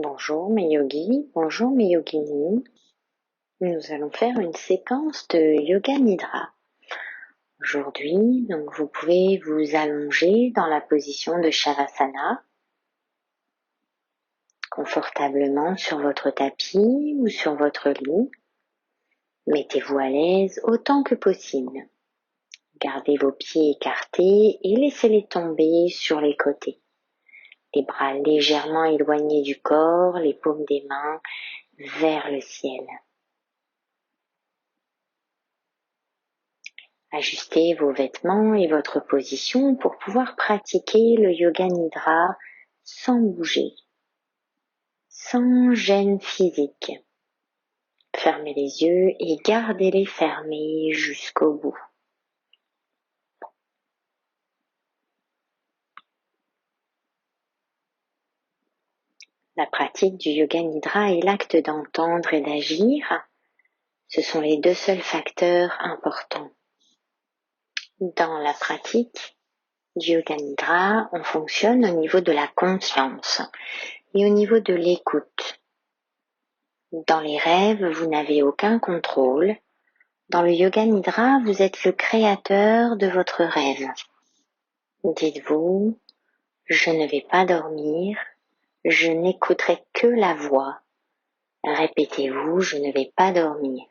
Bonjour mes yogis, bonjour mes yoginis. Nous allons faire une séquence de Yoga Nidra. Aujourd'hui, donc vous pouvez vous allonger dans la position de Shavasana, confortablement sur votre tapis ou sur votre lit. Mettez-vous à l'aise autant que possible. Gardez vos pieds écartés et laissez-les tomber sur les côtés. Les bras légèrement éloignés du corps, les paumes des mains vers le ciel. Ajustez vos vêtements et votre position pour pouvoir pratiquer le Yoga Nidra sans bouger, sans gêne physique. Fermez les yeux et gardez-les fermés jusqu'au bout. La pratique du Yoga Nidra est l'acte d'entendre et d'agir. Ce sont les deux seuls facteurs importants. Dans la pratique du Yoga Nidra, on fonctionne au niveau de la conscience et au niveau de l'écoute. Dans les rêves, vous n'avez aucun contrôle. Dans le Yoga Nidra, vous êtes le créateur de votre rêve. Dites-vous, je ne vais pas dormir, je n'écouterai que la voix. Répétez-vous, je ne vais pas dormir.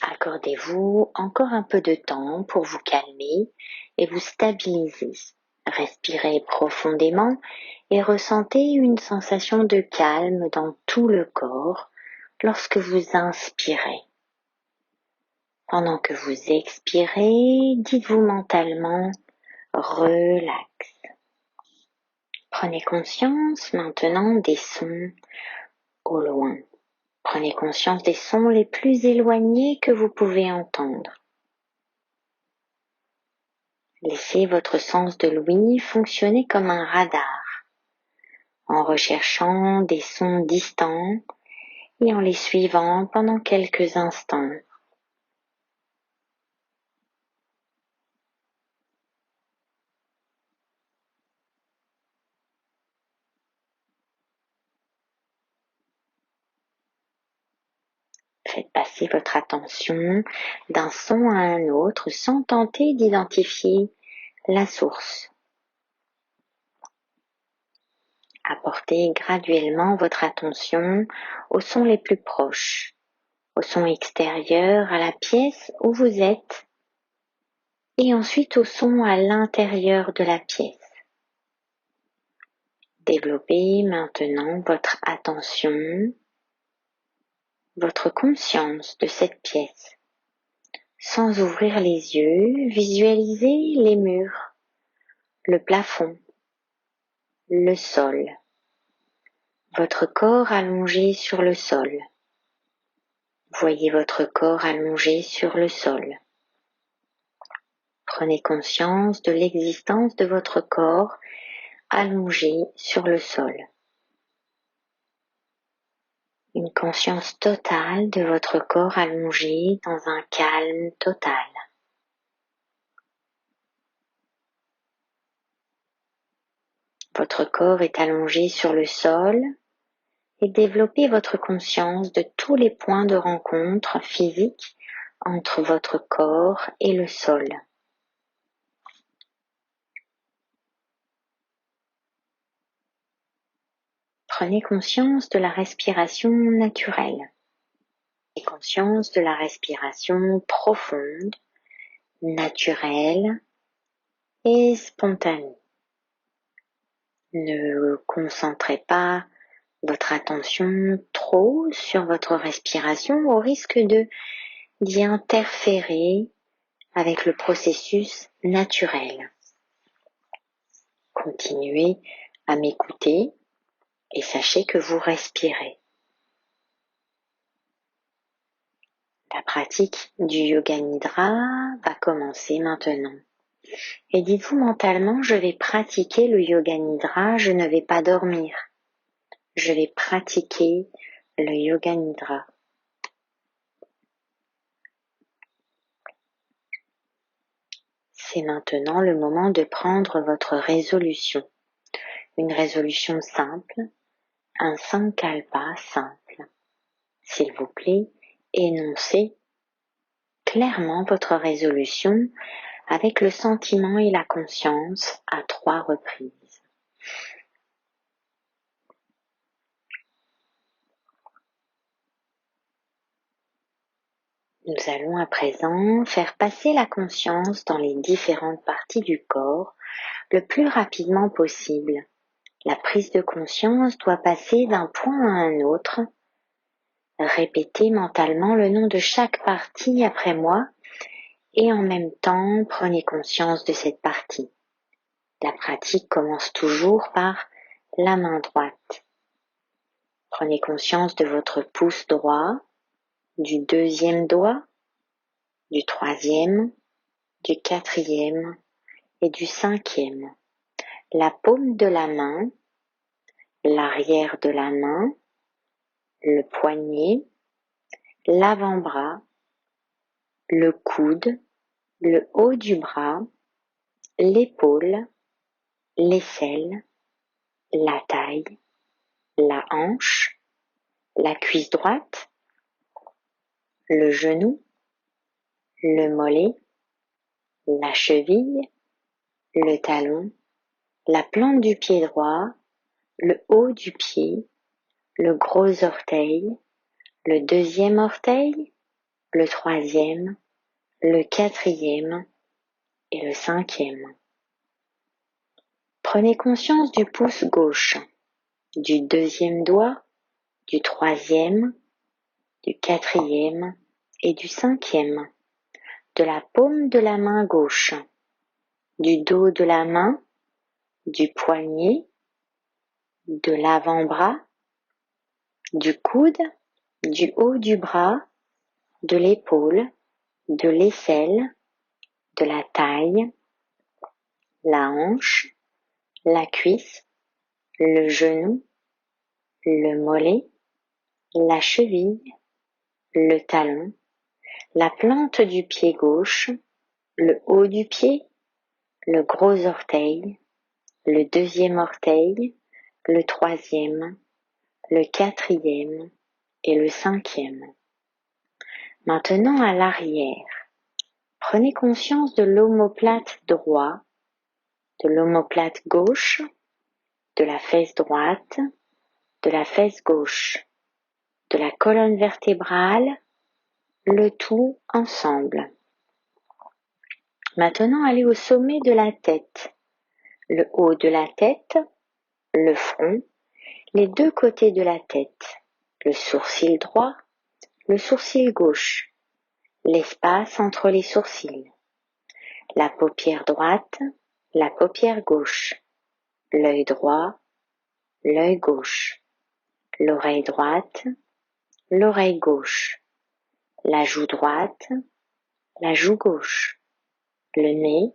Accordez-vous encore un peu de temps pour vous calmer et vous stabiliser. Respirez profondément et ressentez une sensation de calme dans tout le corps lorsque vous inspirez. Pendant que vous expirez, dites-vous mentalement « relax ». Prenez conscience maintenant des sons au loin. Prenez conscience des sons les plus éloignés que vous pouvez entendre. Laissez votre sens de l'ouïe fonctionner comme un radar, en recherchant des sons distants et en les suivant pendant quelques instants. Faites passer votre attention d'un son à un autre sans tenter d'identifier la source. Apportez graduellement votre attention aux sons les plus proches, aux sons extérieurs à la pièce où vous êtes et ensuite aux sons à l'intérieur de la pièce. Développez maintenant votre attention, votre conscience de cette pièce. Sans ouvrir les yeux, visualisez les murs, le plafond, le sol, votre corps allongé sur le sol. Voyez votre corps allongé sur le sol. Prenez conscience de l'existence de votre corps allongé sur le sol. Une conscience totale de votre corps allongé dans un calme total. Votre corps est allongé sur le sol et développez votre conscience de tous les points de rencontre physiques entre votre corps et le sol. Prenez conscience de la respiration naturelle et conscience de la respiration profonde, naturelle et spontanée. Ne concentrez pas votre attention trop sur votre respiration au risque d'y interférer avec le processus naturel. Continuez à m'écouter et sachez que vous respirez. La pratique du Yoga Nidra va commencer maintenant. Et dites-vous mentalement, je vais pratiquer le Yoga Nidra, je ne vais pas dormir. Je vais pratiquer le Yoga Nidra. C'est maintenant le moment de prendre votre résolution. Une résolution simple, un sankalpa simple. S'il vous plaît, énoncez clairement votre résolution avec le sentiment et la conscience à 3 reprises. Nous allons à présent faire passer la conscience dans les différentes parties du corps le plus rapidement possible. La prise de conscience doit passer d'un point à un autre. Répétez mentalement le nom de chaque partie après moi et en même temps prenez conscience de cette partie. La pratique commence toujours par la main droite. Prenez conscience de votre pouce droit, du 2e doigt, du 3e, du 4e et du 5e. La paume de la main, l'arrière de la main, le poignet, l'avant-bras, le coude, le haut du bras, l'épaule, l'aisselle, la taille, la hanche, la cuisse droite, le genou, le mollet, la cheville, le talon, la plante du pied droit, le haut du pied, le gros orteil, le 2e orteil, le 3e, le 4e et le 5e. Prenez conscience du pouce gauche, du 2e doigt, du 3e, du 4e et du 5e, de la paume de la main gauche, du dos de la main, du poignet, de l'avant-bras, du coude, du haut du bras, de l'épaule, de l'aisselle, de la taille, la hanche, la cuisse, le genou, le mollet, la cheville, le talon, la plante du pied gauche, le haut du pied, le gros orteil, le 2e orteil, le 3e, le 4e et le 5e. Maintenant à l'arrière, prenez conscience de l'omoplate droit, de l'omoplate gauche, de la fesse droite, de la fesse gauche, de la colonne vertébrale, le tout ensemble. Maintenant, allez au sommet de la tête, le haut de la tête, le front, les 2 côtés de la tête, le sourcil droit, le sourcil gauche, l'espace entre les sourcils, la paupière droite, la paupière gauche, l'œil droit, l'œil gauche, l'oreille droite, l'oreille gauche, la joue droite, la joue gauche, le nez,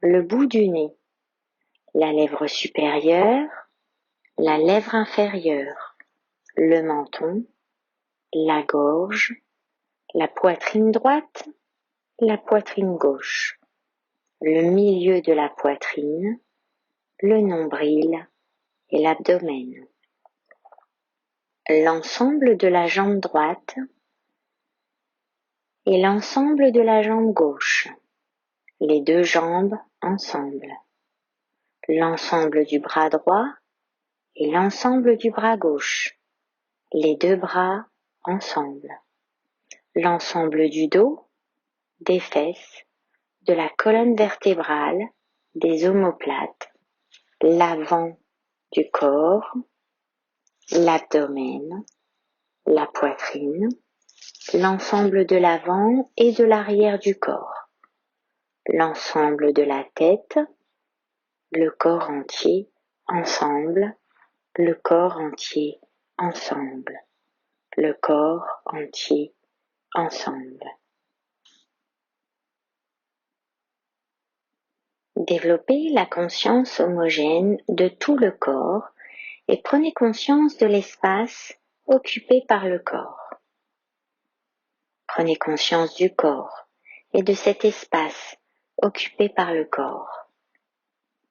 le bout du nez, la lèvre supérieure, la lèvre inférieure, le menton, la gorge, la poitrine droite, la poitrine gauche, le milieu de la poitrine, le nombril et l'abdomen, l'ensemble de la jambe droite et l'ensemble de la jambe gauche, les 2 jambes ensemble, l'ensemble du bras droit et l'ensemble du bras gauche, les 2 bras ensemble, l'ensemble du dos, des fesses, de la colonne vertébrale, des omoplates, l'avant du corps, l'abdomen, la poitrine, l'ensemble de l'avant et de l'arrière du corps, l'ensemble de la tête, le corps entier ensemble, le corps entier ensemble, le corps entier ensemble. Développez la conscience homogène de tout le corps et prenez conscience de l'espace occupé par le corps. Prenez conscience du corps et de cet espace occupé par le corps.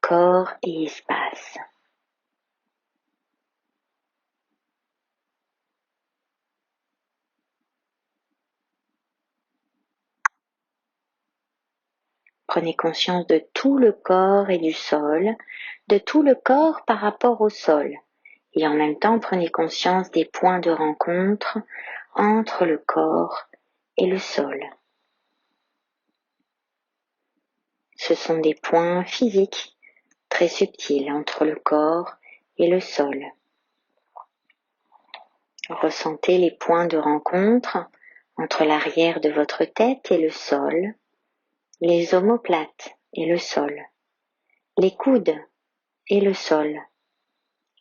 Corps et espace. Prenez conscience de tout le corps et du sol, de tout le corps par rapport au sol. Et en même temps, prenez conscience des points de rencontre entre le corps et le sol. Ce sont des points physiques très subtils entre le corps et le sol. Ressentez les points de rencontre entre l'arrière de votre tête et le sol, les omoplates et le sol, les coudes et le sol,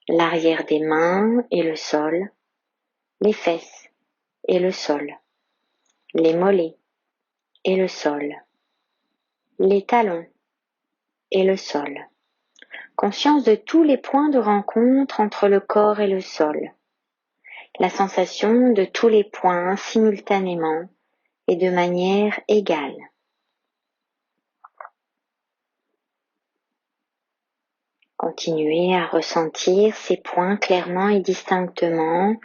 l'arrière des mains et le sol, les fesses et le sol, les mollets et le sol, les talons et le sol. Conscience de tous les points de rencontre entre le corps et le sol. La sensation de tous les points simultanément et de manière égale. Continuez à ressentir ces points clairement et distinctement.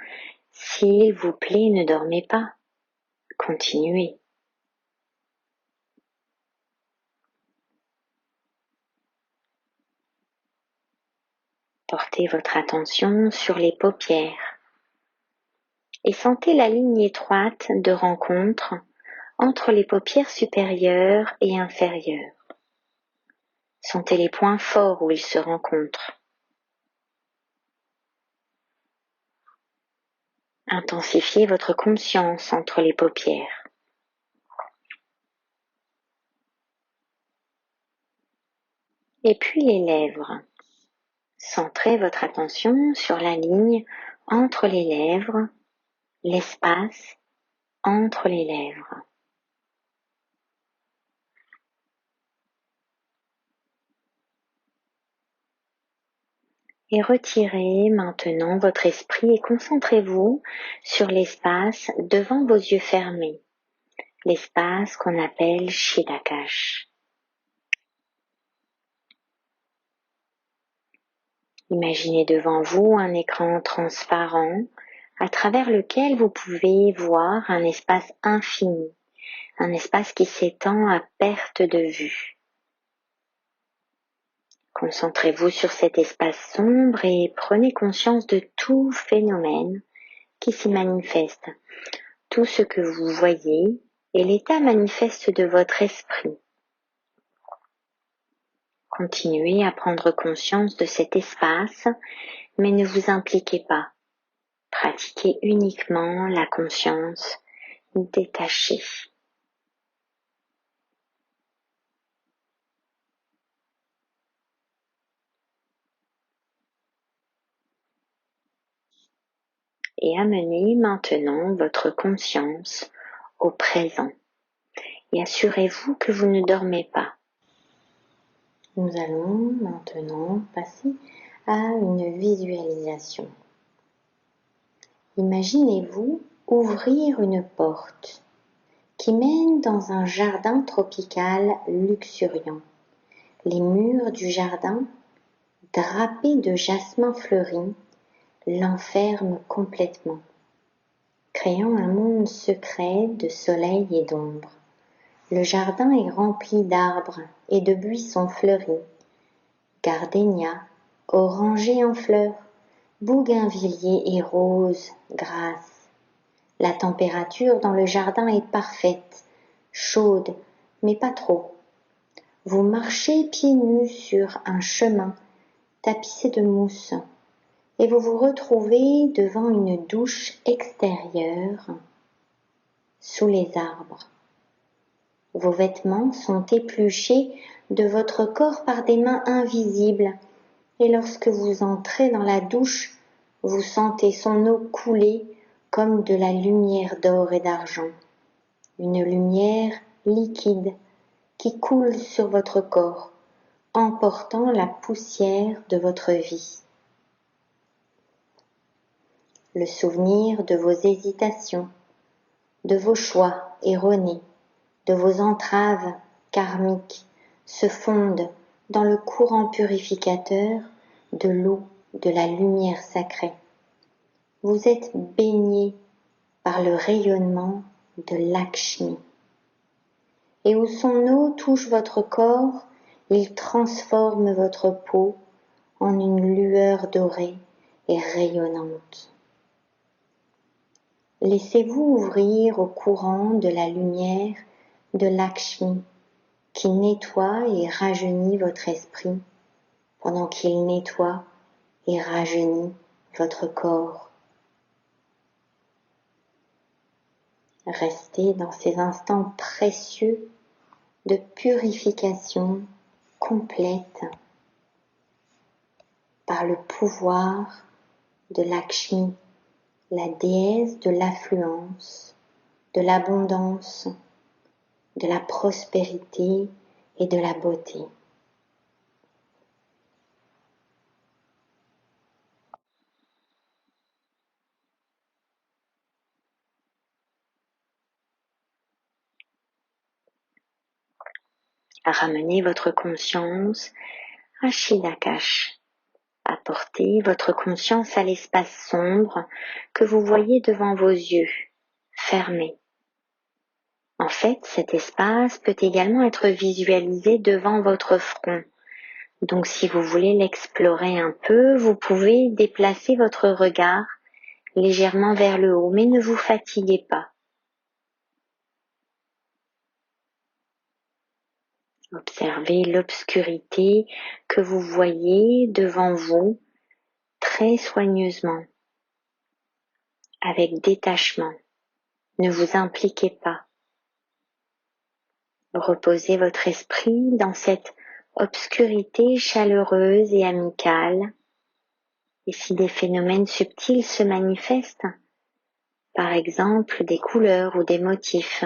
S'il vous plaît, ne dormez pas. Continuez. Portez votre attention sur les paupières et sentez la ligne étroite de rencontre entre les paupières supérieures et inférieures. Sentez les points forts où ils se rencontrent. Intensifiez votre conscience entre les paupières. Et puis les lèvres. Centrez votre attention sur la ligne entre les lèvres, l'espace entre les lèvres. Et retirez maintenant votre esprit et concentrez-vous sur l'espace devant vos yeux fermés, l'espace qu'on appelle Chittakash. Imaginez devant vous un écran transparent à travers lequel vous pouvez voir un espace infini, un espace qui s'étend à perte de vue. Concentrez-vous sur cet espace sombre et prenez conscience de tout phénomène qui s'y manifeste, tout ce que vous voyez et l'état manifeste de votre esprit. Continuez à prendre conscience de cet espace, mais ne vous impliquez pas. Pratiquez uniquement la conscience détachée. Et amenez maintenant votre conscience au présent. Et assurez-vous que vous ne dormez pas. Nous allons maintenant passer à une visualisation. Imaginez-vous ouvrir une porte qui mène dans un jardin tropical luxuriant. Les murs du jardin, drapés de jasmin fleuri, l'enferment complètement, créant un monde secret de soleil et d'ombre. Le jardin est rempli d'arbres et de buissons fleuris, gardénias, orangers en fleurs, bougainvilliers et roses grasses. La température dans le jardin est parfaite, chaude, mais pas trop. Vous marchez pieds nus sur un chemin tapissé de mousse et vous vous retrouvez devant une douche extérieure sous les arbres. Vos vêtements sont épluchés de votre corps par des mains invisibles et lorsque vous entrez dans la douche, vous sentez son eau couler comme de la lumière d'or et d'argent. Une lumière liquide qui coule sur votre corps, emportant la poussière de votre vie. Le souvenir de vos hésitations, de vos choix erronés, de vos entraves karmiques se fondent dans le courant purificateur de l'eau de la lumière sacrée. Vous êtes baigné par le rayonnement de Lakshmi. et où son eau touche votre corps, il transforme votre peau en une lueur dorée et rayonnante. Laissez-vous ouvrir au courant de la lumière de Lakshmi qui nettoie et rajeunit votre esprit pendant qu'il nettoie et rajeunit votre corps. Restez dans ces instants précieux de purification complète par le pouvoir de Lakshmi, la déesse de l'affluence, de l'abondance, de la prospérité et de la beauté. Ramenez votre conscience à Shilakash. Apportez votre conscience à l'espace sombre que vous voyez devant vos yeux, fermés. En fait, cet espace peut également être visualisé devant votre front. Donc si vous voulez l'explorer un peu, vous pouvez déplacer votre regard légèrement vers le haut, mais ne vous fatiguez pas. Observez l'obscurité que vous voyez devant vous très soigneusement, avec détachement. Ne vous impliquez pas. Reposez votre esprit dans cette obscurité chaleureuse et amicale. Et si des phénomènes subtils se manifestent, par exemple des couleurs ou des motifs,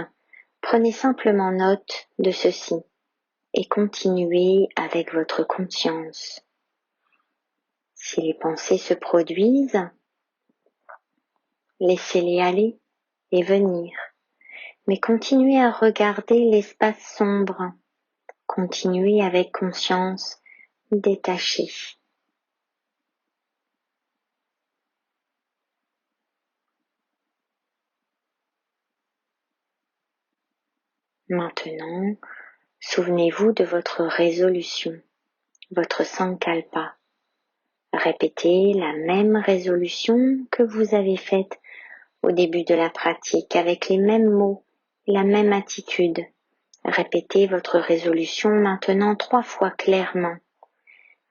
prenez simplement note de ceci et continuez avec votre conscience. Si les pensées se produisent, laissez-les aller et venir, mais continuez à regarder l'espace sombre, continuez avec conscience détachée. Maintenant, souvenez-vous de votre résolution, votre sankalpa. Répétez la même résolution que vous avez faite au début de la pratique avec les mêmes mots et la même attitude. Répétez votre résolution maintenant 3 fois clairement,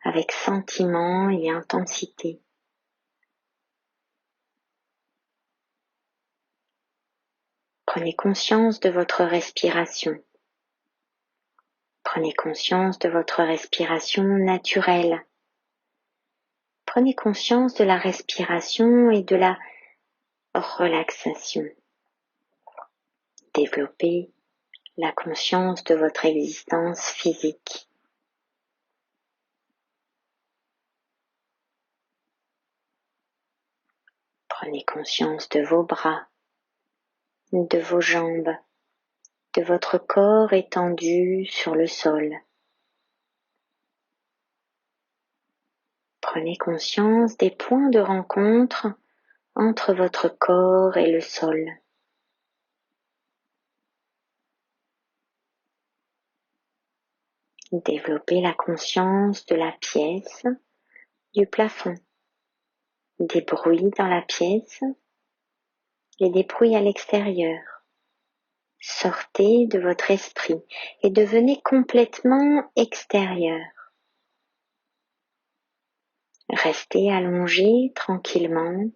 avec sentiment et intensité. Prenez conscience de votre respiration. Prenez conscience de votre respiration naturelle. Prenez conscience de la respiration et de la relaxation. Développez la conscience de votre existence physique. Prenez conscience de vos bras, de vos jambes, de votre corps étendu sur le sol. Prenez conscience des points de rencontre entre votre corps et le sol. Développez la conscience de la pièce, du plafond, des bruits dans la pièce et des bruits à l'extérieur. Sortez de votre esprit et devenez complètement extérieur. Restez allongé tranquillement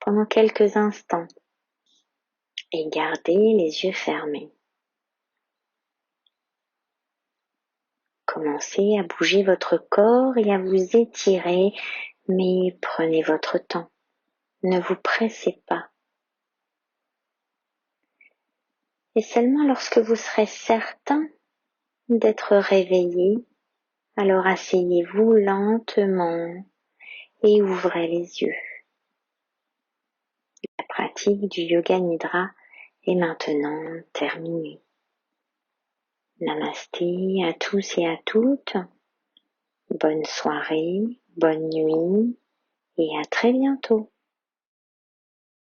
pendant quelques instants et gardez les yeux fermés. Commencez à bouger votre corps et à vous étirer, mais prenez votre temps. Ne vous pressez pas. Et seulement lorsque vous serez certain d'être réveillé, alors asseyez-vous lentement et ouvrez les yeux. La pratique du Yoga Nidra est maintenant terminée. Namasté à tous et à toutes. Bonne soirée, bonne nuit et à très bientôt.